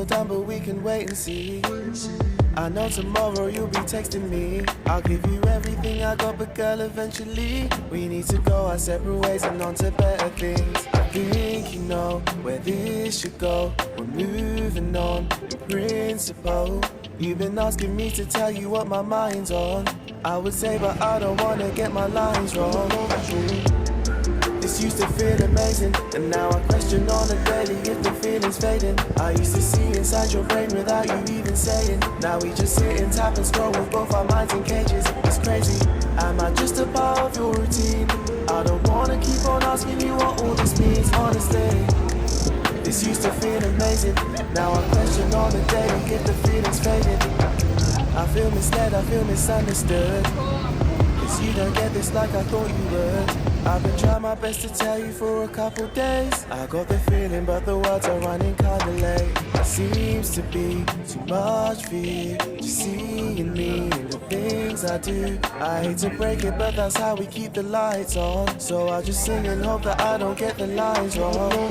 down, but we can wait and see. I know tomorrow you'll be texting me. I'll give you everything I got, but girl, eventually we need to go our separate ways and on to better things. I think you know where this should go. We're moving on in principle. You've been asking me to tell you what my mind's on. I would say, but I don't wanna get my lines wrong. This used to feel amazing, and now I question on a daily if the feeling's fading. I used to see inside your brain without you even saying. Now we just sit and tap and scroll with both our minds in cages. It's crazy, am I just a part of your routine? I don't wanna keep on asking you what all this means, honestly. This used to feel amazing, now I question on a daily if the feeling's fading. I feel misled, I feel misunderstood, 'cause you don't get this like I thought you would. I've been trying my best to tell you for a couple days. I got the feeling, but the words are running kinda late. It seems to be too much for you, just seeing me and the things I do. I hate to break it, but that's how we keep the lights on. So I'll just sing and hope that I don't get the lines wrong.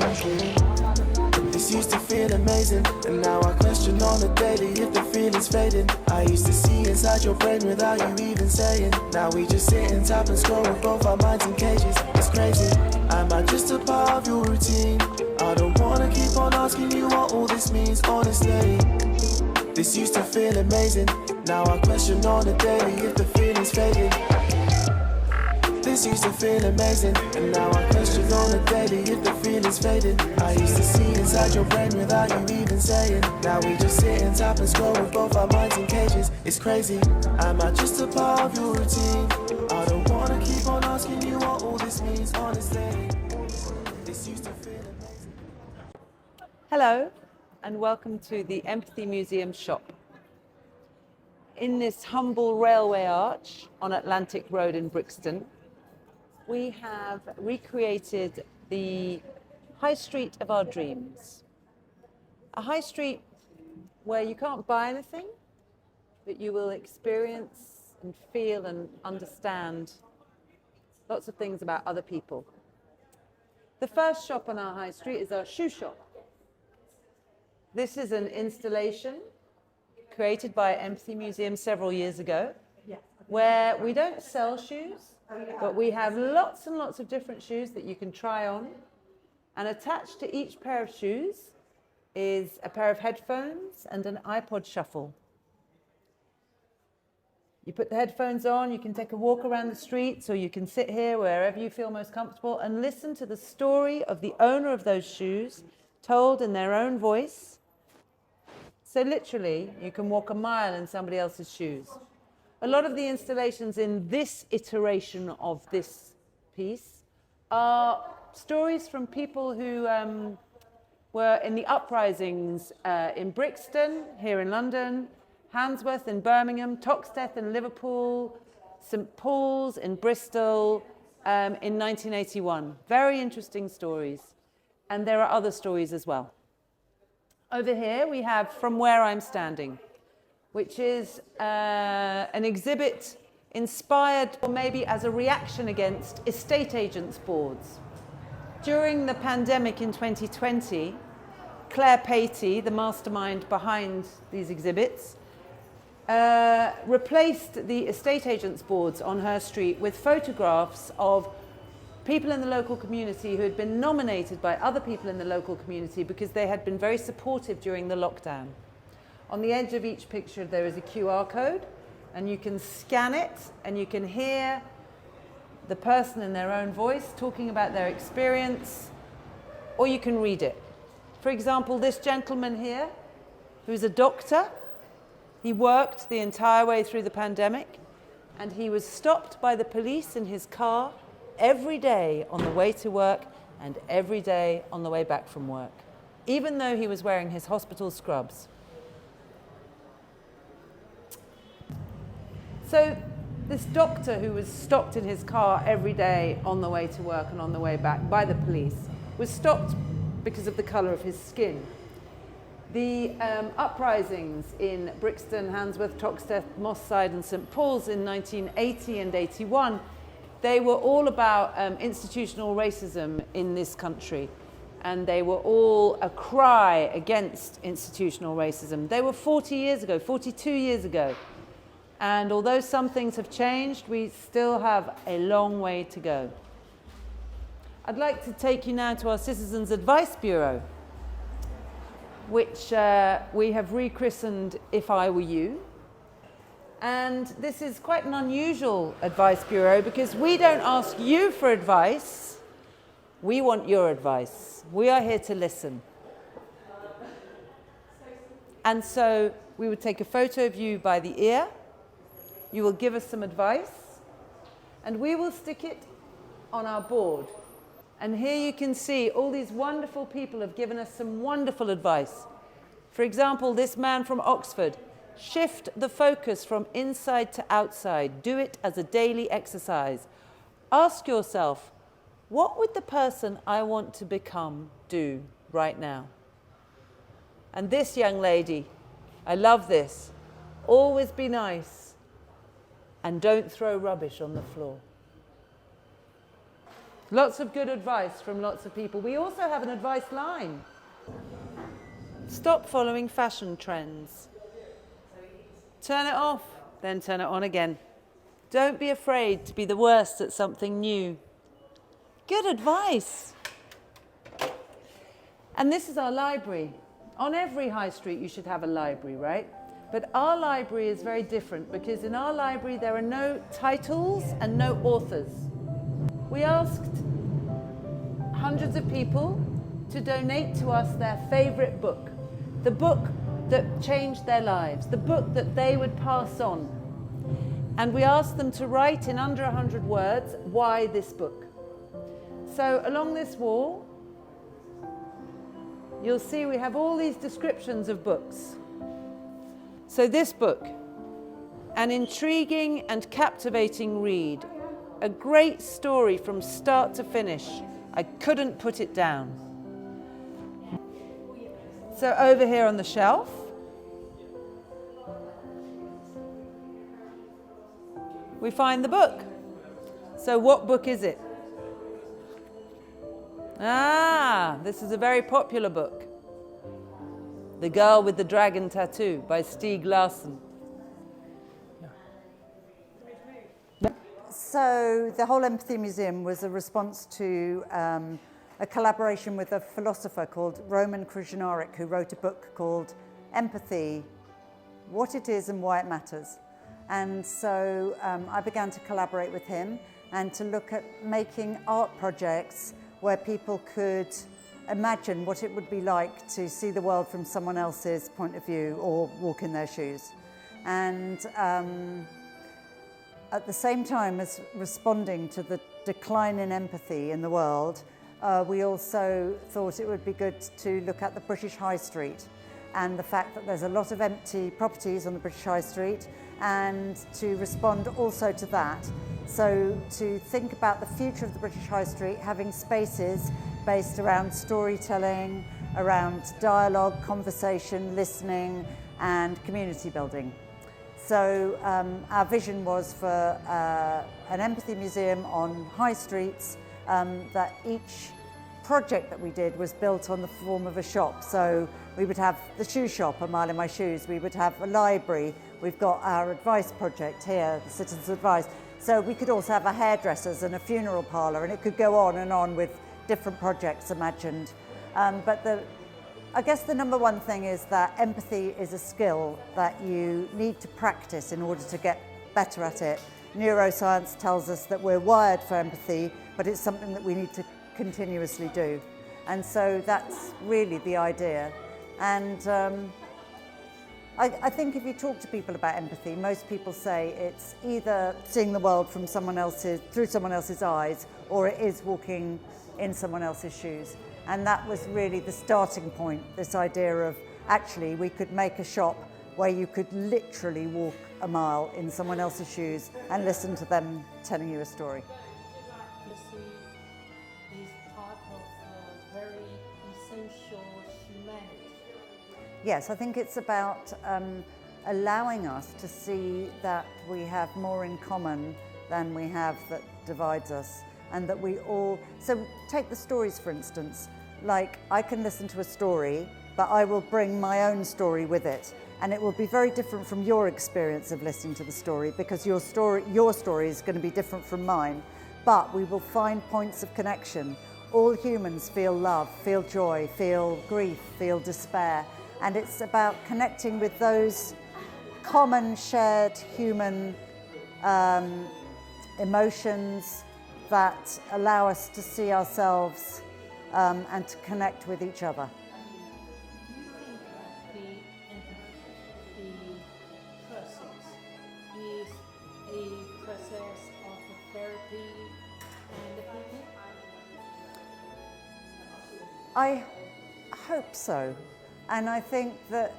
This used to feel amazing, and now I question on a daily if the feeling's fading. I used to see inside your brain without you even saying. Now we just sit and tap and scroll with both our minds in cages. It's crazy, am I just a part of your routine? I don't wanna keep on asking you what all this means, honestly. This used to feel amazing, now I question on a daily if the feeling's fading. This used to feel amazing, and now I question on a daily if the feeling's fading. I used to see inside your brain without you even saying. Now we just sit and tap and scroll with both our minds in cages. It's crazy, am I just a part of your routine? I don't wanna keep on asking you what all this means, honestly. This used to feel amazing. Hello, and welcome to the Empathy Museum shop. In this humble railway arch on Atlantic Road in Brixton, we have recreated the high street of our dreams. A high street where you can't buy anything, but you will experience and feel and understand lots of things about other people. The first shop on our high street is our shoe shop. This is an installation created by Empathy Museum several years ago, where we don't sell shoes, but we have lots and lots of different shoes that you can try on. And attached to each pair of shoes is a pair of headphones and an iPod shuffle. You put the headphones on, you can take a walk around the streets, or you can sit here wherever you feel most comfortable and listen to the story of the owner of those shoes, told in their own voice. So literally, you can walk a mile in somebody else's shoes. A lot of the installations in this iteration of this piece are stories from people who were in the uprisings in Brixton, here in London, Handsworth in Birmingham, Toxteth in Liverpool, St Paul's in Bristol in 1981. Very interesting stories. And there are other stories as well. Over here we have From Where I'm Standing, which is an exhibit inspired, or maybe as a reaction against, estate agents' boards. During the pandemic in 2020, Claire Patey, the mastermind behind these exhibits, replaced the estate agents' boards on her street with photographs of people in the local community who had been nominated by other people in the local community because they had been very supportive during the lockdown. On the edge of each picture there is a QR code, and you can scan it and you can hear the person in their own voice talking about their experience, or you can read it. For example, this gentleman here, who's a doctor, he worked the entire way through the pandemic, and he was stopped by the police in his car every day on the way to work and every day on the way back from work, even though he was wearing his hospital scrubs. So this doctor who was stopped in his car every day on the way to work and on the way back by the police was stopped because of the colour of his skin. The uprisings in Brixton, Handsworth, Toxteth, Moss Side and St Paul's in 1980 and 81, they were all about institutional racism in this country. and they were all a cry against institutional racism. They were 40 years ago, 42 years ago. And although some things have changed, we still have a long way to go. I'd like to take you now to our Citizens Advice Bureau, which we have rechristened If I Were You. And this is quite an unusual advice bureau because we don't ask you for advice, we want your advice. We are here to listen. And so we would take a photo of you by the ear, you will give us some advice, and we will stick it on our board. And here you can see all these wonderful people have given us some wonderful advice. For example, this man from Oxford: shift the focus from inside to outside. Do it as a daily exercise. Ask yourself, what would the person I want to become do right now? And this young lady, I love this. Always be nice and don't throw rubbish on the floor. Lots of good advice from lots of people. We also have an advice line. Stop following fashion trends. Turn it off, then turn it on again. Don't be afraid to be the worst at something new. Good advice. And this is our library. On every high street you should have a library, right? But our library is very different because in our library there are no titles and no authors. We asked hundreds of people to donate to us their favorite book, the book that changed their lives, the book that they would pass on. And we asked them to write in under 100 words why this book. So along this wall, you'll see we have all these descriptions of books. So this book, an intriguing and captivating read, a great story from start to finish. I couldn't put it down. So over here on the shelf, we find the book. So what book is it? This is a very popular book. The Girl with the Dragon Tattoo by Stieg Larsson. So the whole Empathy Museum was a response to a collaboration with a philosopher called Roman Krishnarik, who wrote a book called Empathy, What It Is and Why It Matters. And so I began to collaborate with him and to look at making art projects where people could imagine what it would be like to see the world from someone else's point of view or walk in their shoes. And at the same time as responding to the decline in empathy in the world, we also thought it would be good to look at the British High Street and the fact that there's a lot of empty properties on the British High Street, and to respond also to that. So to think about the future of the British High Street, having spaces based around storytelling, around dialogue, conversation, listening, and community building. So our vision was for an empathy museum on high streets, that each project that we did was built on the form of a shop. So we would have the shoe shop, A Mile in My Shoes. We would have a library. We've got our advice project here, the Citizens Advice. So we could also have a hairdresser's and a funeral parlour, and it could go on and on with different projects imagined. But I guess the number one thing is that empathy is a skill that you need to practice in order to get better at it. Neuroscience tells us that we're wired for empathy, but it's something that we need to continuously do. And so that's really the idea. And I think if you talk to people about empathy, most people say it's either seeing the world from through someone else's eyes, or it is walking in someone else's shoes. And that was really the starting point, this idea of actually we could make a shop where you could literally walk a mile in someone else's shoes and listen to them telling you a story. Empathy is part of very essential humanity. Yes, I think it's about allowing us to see that we have more in common than we have that divides us, and that we all, so take the stories for instance. like I can listen to a story, but I will bring my own story with it. And it will be very different from your experience of listening to the story, because your story is going to be different from mine. But we will find points of connection. All humans feel love, feel joy, feel grief, feel despair. And it's about connecting with those common shared human emotions that allow us to see ourselves and to connect with each other. Do you think the process is a process of therapy and healing? I hope so. And I think that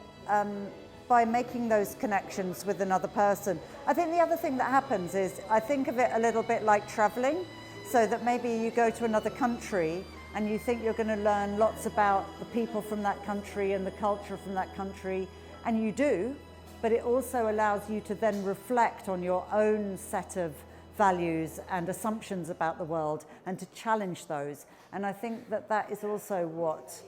by making those connections with another person, I think the other thing that happens is I think of it a little bit like traveling, so that maybe you go to another country and you think you're going to learn lots about the people from that country and the culture from that country, and you do, but it also allows you to then reflect on your own set of values and assumptions about the world and to challenge those. And I think that that is also what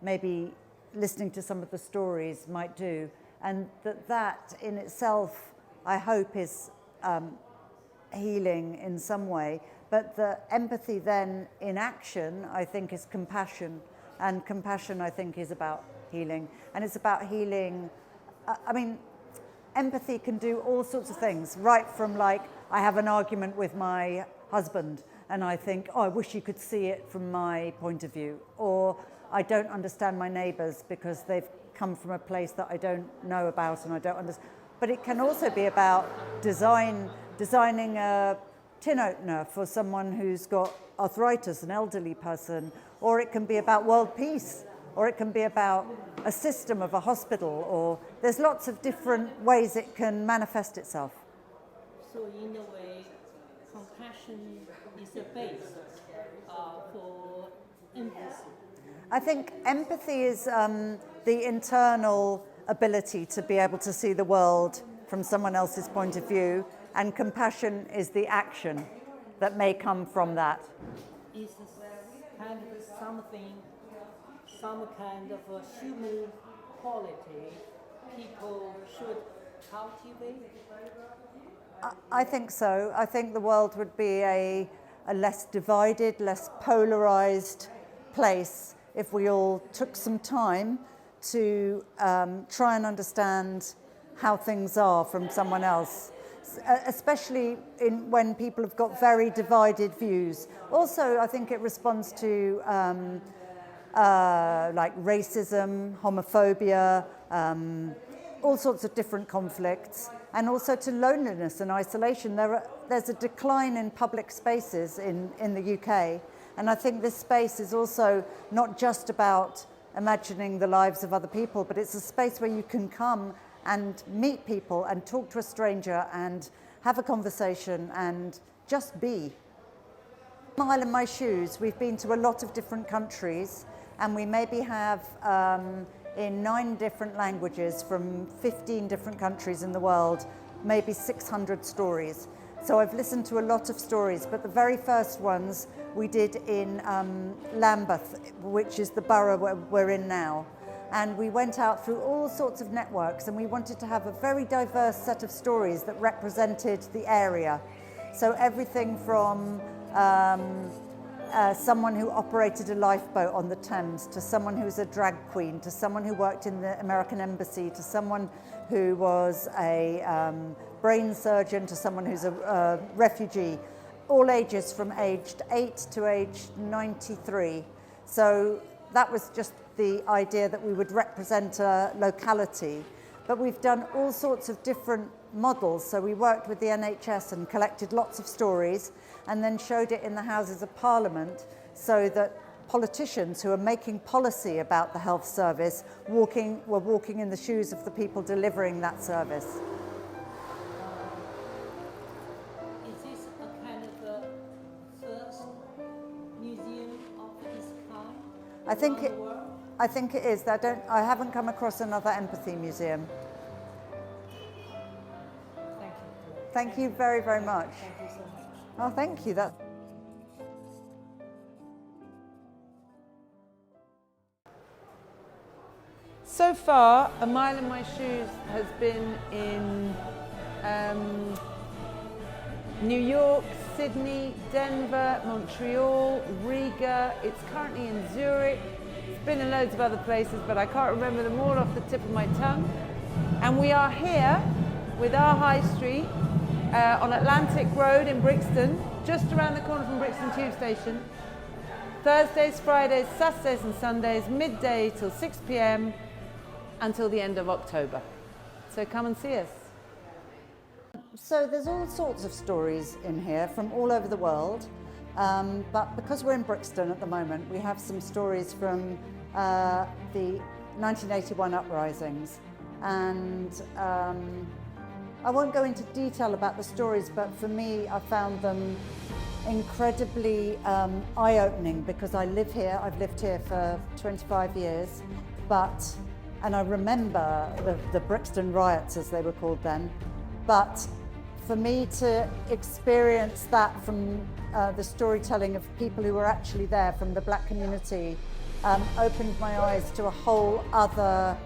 maybe listening to some of the stories might do, and that in itself, I hope, is healing in some way. But the empathy then in action, I think, is compassion, and compassion, I think, is about healing. And it's about healing, I mean, empathy can do all sorts of things, right from like, I have an argument with my husband and I think, oh, I wish you could see it from my point of view, or I don't understand my neighbours because they've come from a place that I don't know about and I don't understand. But it can also be about designing a tin opener for someone who's got arthritis, an elderly person, or it can be about world peace, or it can be about a system of a hospital, or there's lots of different ways it can manifest itself. So in a way, compassion is the base for empathy. I think empathy is the internal ability to be able to see the world from someone else's point of view, and compassion is the action that may come from that. Is kind of something, some kind of a human quality people should cultivate? I think so. I think the world would be a less divided, less polarized place if we all took some time to try and understand how things are from someone else, especially when people have got very divided views. Also, I think it responds to like racism, homophobia, all sorts of different conflicts, and also to loneliness and isolation. There's a decline in public spaces in the UK, and I think this space is also not just about imagining the lives of other people, but it's a space where you can come and meet people and talk to a stranger and have a conversation and just be. Mile in my shoes, we've been to a lot of different countries, and we maybe have in 9 different languages from 15 different countries in the world, maybe 600 stories. So I've listened to a lot of stories, but the very first ones we did in Lambeth, which is the borough where we're in now. And we went out through all sorts of networks, and we wanted to have a very diverse set of stories that represented the area. So everything from someone who operated a lifeboat on the Thames, to someone who was a drag queen, to someone who worked in the American embassy, to someone who was a brain surgeon, to someone who's a refugee, all ages from aged 8 to aged 93. So that was just the idea that we would represent a locality. But we've done all sorts of different models. So we worked with the NHS and collected lots of stories and then showed it in the Houses of Parliament, so that politicians who are making policy about the health service were walking in the shoes of the people delivering that service. Is this a kind of a first museum of its kind I think around the world? I think it is. I haven't come across another empathy museum. Thank you. Thank you very, very much. Thank you so much. Oh, thank you. So far, A Mile in My Shoes has been in New York, Sydney, Denver, Montreal, Riga. It's currently in Zurich. It's been in loads of other places, but I can't remember them all off the tip of my tongue. And we are here with our high street on Atlantic Road in Brixton, just around the corner from Brixton Tube Station. Thursdays, Fridays, Saturdays and Sundays, midday till 6 p.m. until the end of October. So come and see us. So there's all sorts of stories in here from all over the world, but because we're in Brixton at the moment, we have some stories from the 1981 uprisings, and I won't go into detail about the stories, but for me, I found them incredibly eye-opening because I live here. I've lived here for 25 years, and I remember the Brixton riots, as they were called then. But for me to experience that from the storytelling of people who were actually there from the black community opened my eyes to a whole other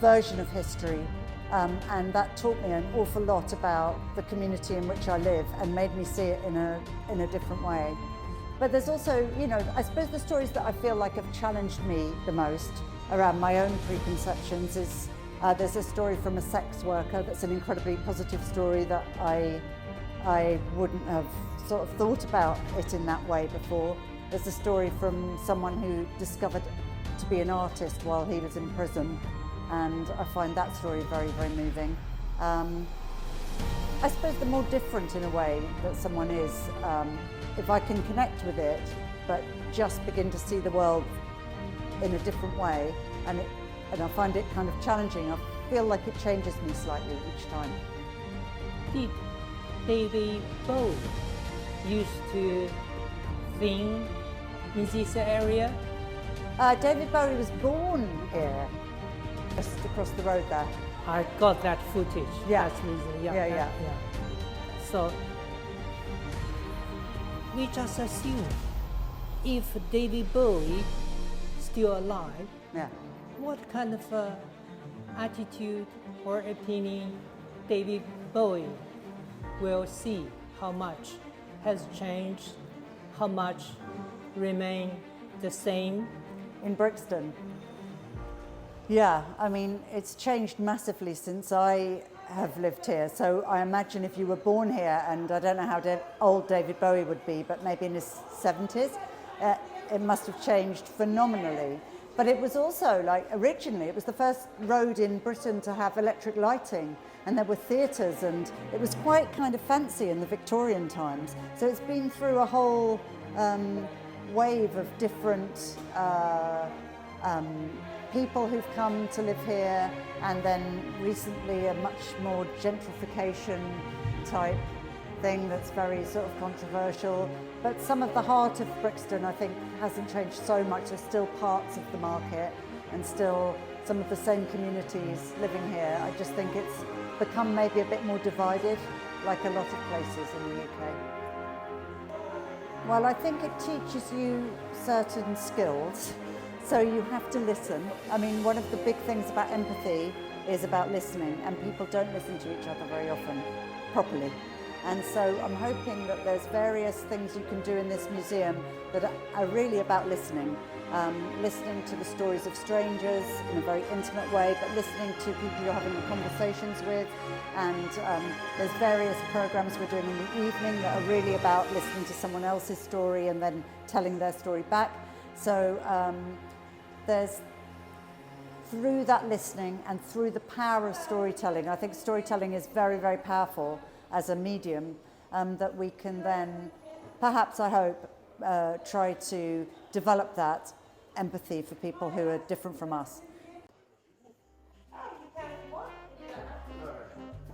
version of history. And that taught me an awful lot about the community in which I live and made me see it in a different way. But there's also, you know, I suppose the stories that I feel like have challenged me the most around my own preconceptions is there's a story from a sex worker that's an incredibly positive story that I wouldn't have sort of thought about it in that way before. There's a story from someone who discovered to be an artist while he was in prison, and I find that story very, very moving. I suppose the more different in a way that someone is, if I can connect with it, but just begin to see the world in a different way, and I find it kind of challenging. I feel like it changes me slightly each time. Did David Bowie used to sing in this area? David Bowie was born here, just across the road there. I got that footage. Yeah. That's reason. Yeah. So we just assume if David Bowie still alive, Yeah. what kind of attitude or opinion David Bowie will see, how much has changed, how much remain the same? In Brixton? Yeah, I mean, it's changed massively since I have lived here. So I imagine if you were born here, and I don't know how old David Bowie would be, but maybe in his 70s, it must have changed phenomenally. But it was also, like, originally, it was the first road in Britain to have electric lighting, and there were theatres, and it was quite kind of fancy in the Victorian times. So it's been through a whole wave of different people who've come to live here, and then recently a much more gentrification type thing that's very sort of controversial. But some of the heart of Brixton, I think, hasn't changed so much. There's still parts of the market and still some of the same communities living here. I just think it's become maybe a bit more divided, like a lot of places in the UK. Well, I think it teaches you certain skills. So you have to listen. I mean, one of the big things about empathy is about listening, and people don't listen to each other very often, properly. And so I'm hoping that there's various things you can do in this museum that are really about listening. Listening to the stories of strangers in a very intimate way, but listening to people you're having conversations with. And there's various programs we're doing in the evening that are really about listening to someone else's story and then telling their story back. So there's, through that listening and through the power of storytelling, I think storytelling is very, very powerful as a medium, that we can then, perhaps I hope, try to develop that empathy for people who are different from us.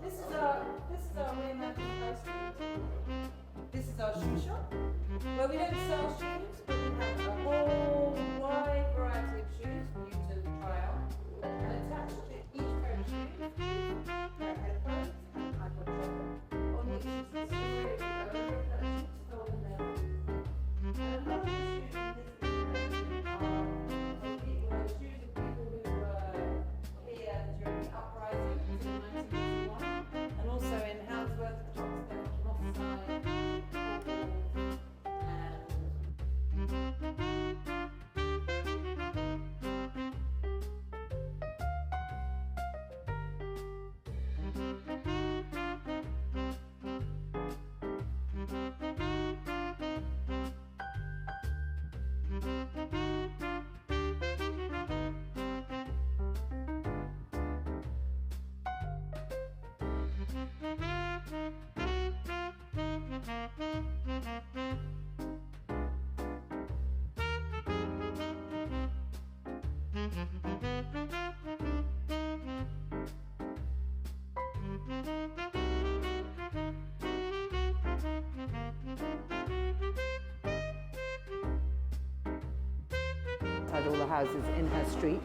This is our Raymond High Street. This is our shoe shop, where we don't sell shoes, but we have a whole wide variety of shoes for you to try on. And attached to each pair of shoes, are headphones and iPod charger. On each is the story of the owner of that shoe stolen there. And a lot of the shoes in this collection are shoes of people who All the houses in her street,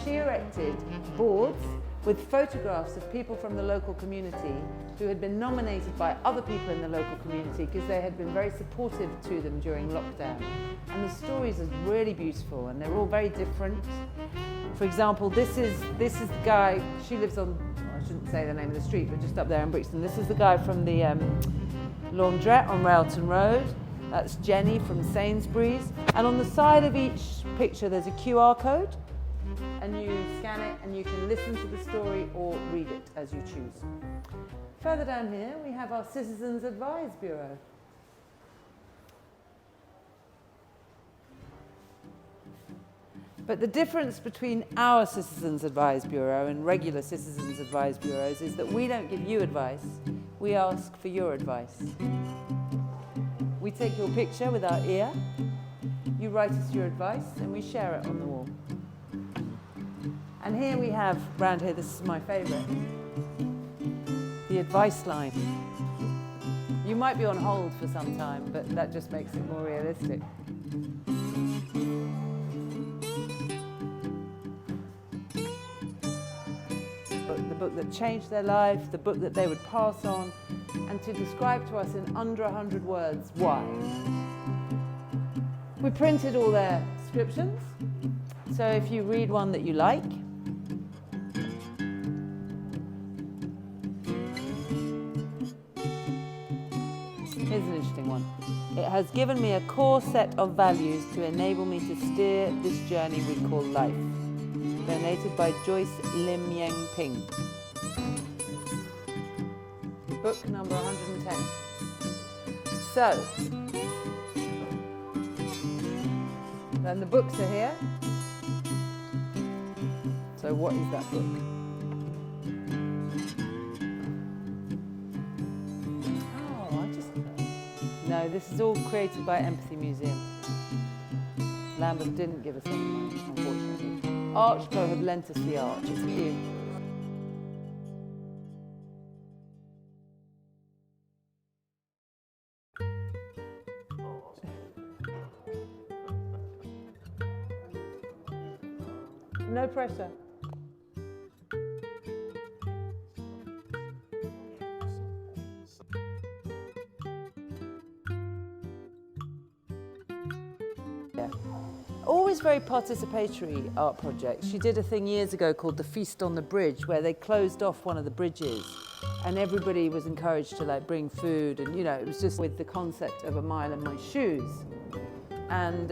she erected boards with photographs of people from the local community who had been nominated by other people in the local community because they had been very supportive to them during lockdown. And the stories are really beautiful and they're all very different. For example, this is the guy, she lives on, well, I shouldn't say the name of the street, but just up there in Brixton. This is the guy from the laundrette on Railton Road. That's Jenny from Sainsbury's. And on the side of each picture there's a QR code, and you scan it and you can listen to the story or read it as you choose. Further down here we have our Citizens Advice Bureau. But the difference between our Citizens Advice Bureau and regular Citizens Advice Bureaus is that we don't give you advice, we ask for your advice. We take your picture with our ear, you write us your advice, and we share it on the wall. And here we have, round here, this is my favourite, the advice line. You might be on hold for some time, but that just makes it more realistic. The book that changed their life, the book that they would pass on, and to describe to us in under 100 words why. We printed all their descriptions, so if you read one that you like, here's an interesting one. It has given me a core set of values to enable me to steer this journey we call life. Donated by Joyce Lim Yang Ping. Book number 110. So, then the books are here. So what is that book? Oh, I just... No, this is all created by Empathy Museum. Lambeth didn't give us any money, unfortunately. Archco have lent us the arch, it's you. No pressure. Yeah. Always very participatory art projects. She did a thing years ago called the Feast on the Bridge, where they closed off one of the bridges and everybody was encouraged to like bring food, and you know, it was just with the concept of a mile in my shoes. And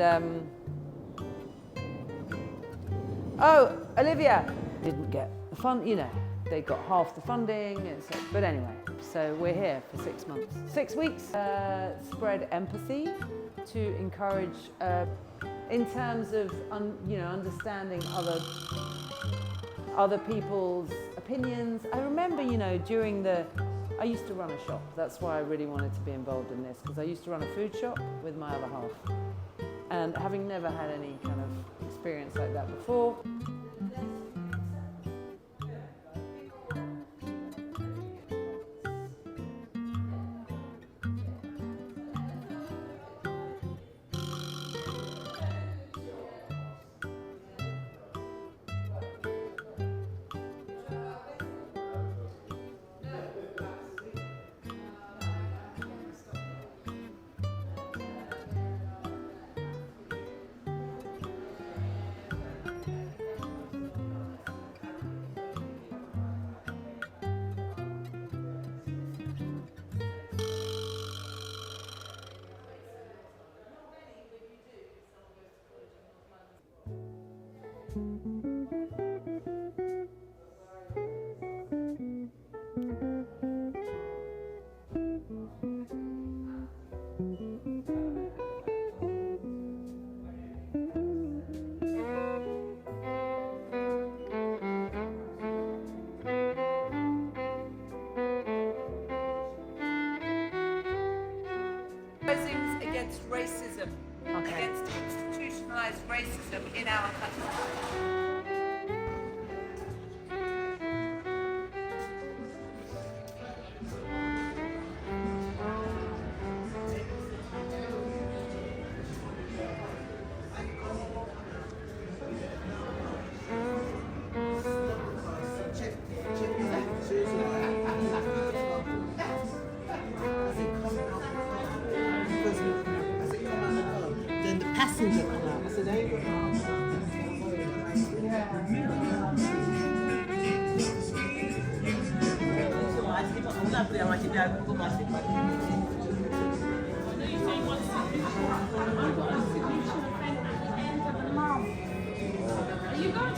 oh, Olivia didn't get the fund, you know, they got half the funding, so, but anyway, so we're here for 6 months. 6 weeks, spread empathy to encourage, in terms of, you know, understanding other people's opinions. I remember, you know, I used to run a shop. That's why I really wanted to be involved in this, because I used to run a food shop with my other half. And having never had any kind of experience like that before. Against racism, against institutionalized racism in our country. messenger come out. I said, I ain't got Are you going?